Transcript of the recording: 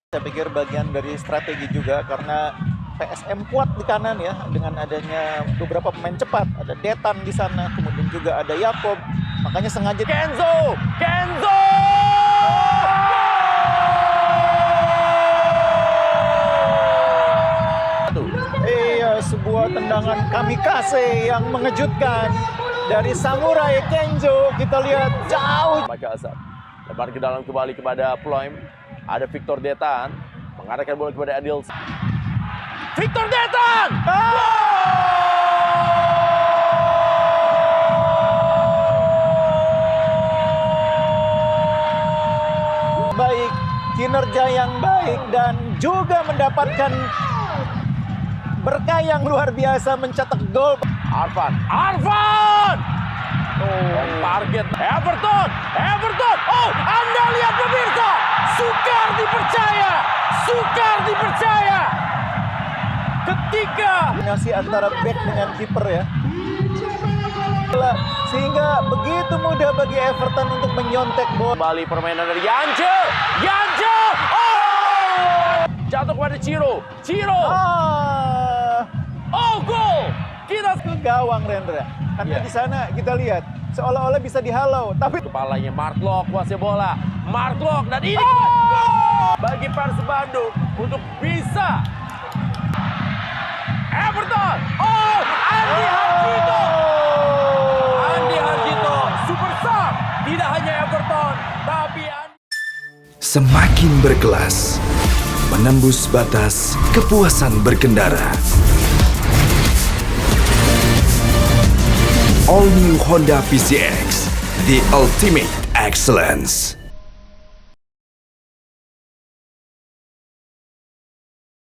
Saya pikir bagian dari strategi juga karena PSM kuat di kanan ya dengan adanya beberapa pemain cepat, ada Detan di sana, kemudian juga ada Yakob. Makanya sengaja Kenzo! Iya, sebuah tendangan kamikaze yang mengejutkan dari Samurai Kenzo. Kita lihat jauh. Michael Azar lebar ke dalam kembali kepada Ploim. Ada Victor Detan mengarahkan bola kepada Adil. Victor Detan! Baik, kinerja yang baik dan juga mendapatkan berkah yang luar biasa mencetak gol. Arfan! Target Everton! Oh, Anda lihat pemirsa! Sukar dipercaya! Ketika Kombinasi antara back dengan kiper ya. Sehingga begitu mudah bagi Everton untuk menyontek bola. kembali permainan dari Yance! Oh! Jatuh kepada Ciro! Oh, gol! Kita Ke gawang Rendra. Karena Iya. di sana kita lihat seolah-olah bisa dihalau, tapi kepalanya Mark kuasai bola. Dan ini gol bagi Persib Bandung untuk bisa Everton. Oh, Andi Harjito super sub. Tidak hanya Everton, tapi Semakin berkelas, menembus batas kepuasan berkendara. All New Honda PCX, the ultimate excellence.